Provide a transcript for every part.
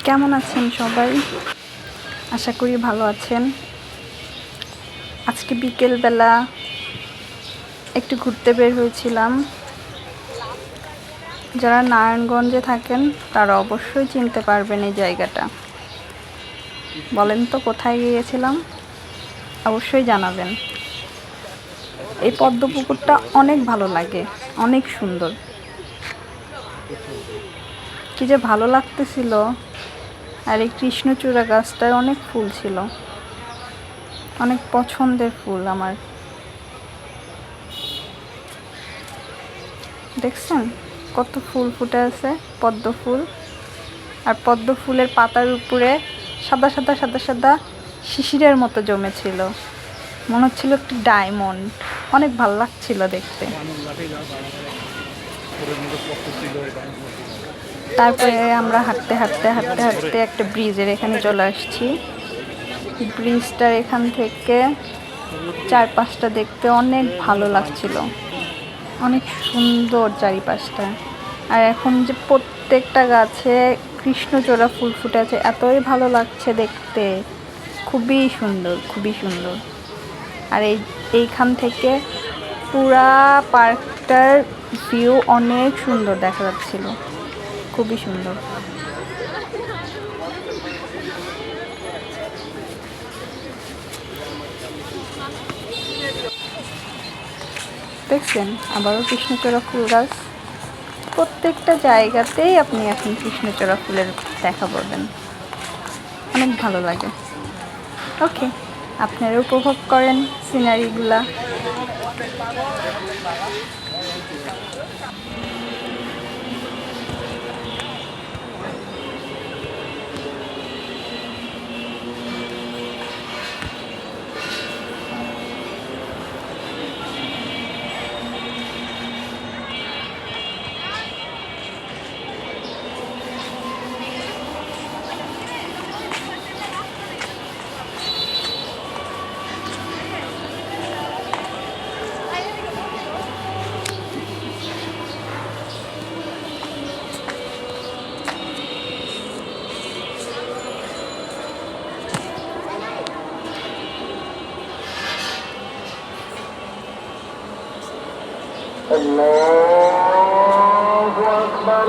কেমন আছেন সবাই? আশা করি ভালো আছেন। আজকে বিকেলবেলা একটু ঘুরতে বের হয়েছিলাম। যারা নারায়ণগঞ্জে থাকেন তারা অবশ্যই চিনতে পারবেন এই জায়গাটা। বলেন তো কোথায় গিয়েছিলাম? অবশ্যই জানাবেন। এই পদ্মপুকুরটা অনেক ভালো লাগে, অনেক সুন্দর। কি যে ভালো লাগতেছিল। আর এই কৃষ্ণচূড়া গাছটায় অনেক ফুল ছিল, অনেক পছন্দের ফুল আমার। দেখছেন কত ফুল ফুটে আছে, পদ্ম ফুল। আর পদ্ম ফুলের পাতার উপরে সাদা সাদা সাদা সাদা শিশিরের মতো জমেছিল, মনে হচ্ছিল একটি ডায়মন্ড। অনেক ভালো লাগছিল দেখতে। তারপরে আমরা হাঁটতে হাঁটতে হাঁটতে হাঁটতে একটা ব্রিজের এখানে চলে আসছি। ব্রিজটার এখান থেকে চারপাশটা দেখতে অনেক ভালো লাগছিল, অনেক সুন্দর চারিপাশটা। আর এখন যে প্রত্যেকটা গাছে কৃষ্ণচূড়া ফুল ফুটে আছে, এতই ভালো লাগছে দেখতে। খুবই সুন্দর, খুবই সুন্দর। আর এইখান থেকে পুরা পার্কটার ভিউ অনেক সুন্দর দেখা যাচ্ছিল, খুবই সুন্দর। দেখছেন আবারও কৃষ্ণচূড়া ফুল গাছ। প্রত্যেকটা জায়গাতেই আপনি এখন কৃষ্ণচূড়া ফুলের দেখা পাবেন, অনেক ভালো লাগে। ওকে, আপনারা উপভোগ করেন সিনারিগুলা। الله أكبر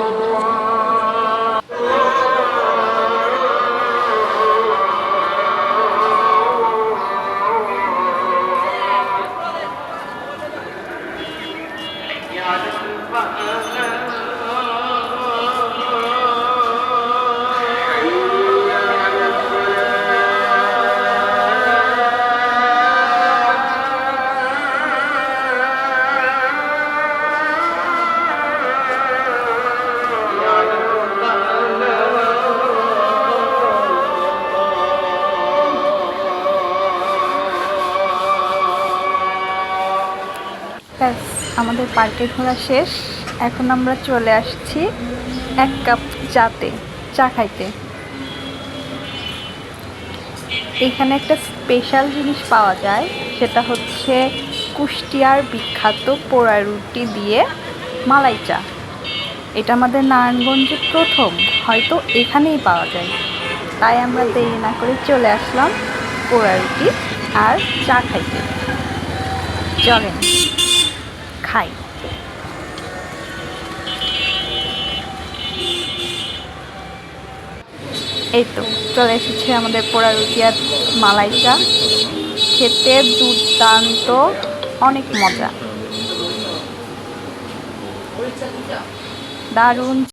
ব্যাস, আমাদের পার্কে ঘোরা শেষ। এখন আমরা চলে আসছি 1 কাপ চা খাইতে। এখানে একটা স্পেশাল জিনিস পাওয়া যায়, সেটা হচ্ছে কুষ্টিয়ার বিখ্যাত পোড়া রুটি দিয়ে মালাই চা। এটা আমাদের নারায়ণগঞ্জে প্রথম, হয়তো এখানেই পাওয়া যায়। তাই আমরা দেরি না করে চলে আসলাম পোড়া রুটি আর চা খাইতে। চলেন খাই। এই তো চলে এসেছে আমাদের পোড়া রুটি আর মালাই চা। খেতে দুর্দান্ত, অনেক মজা, দারুণ।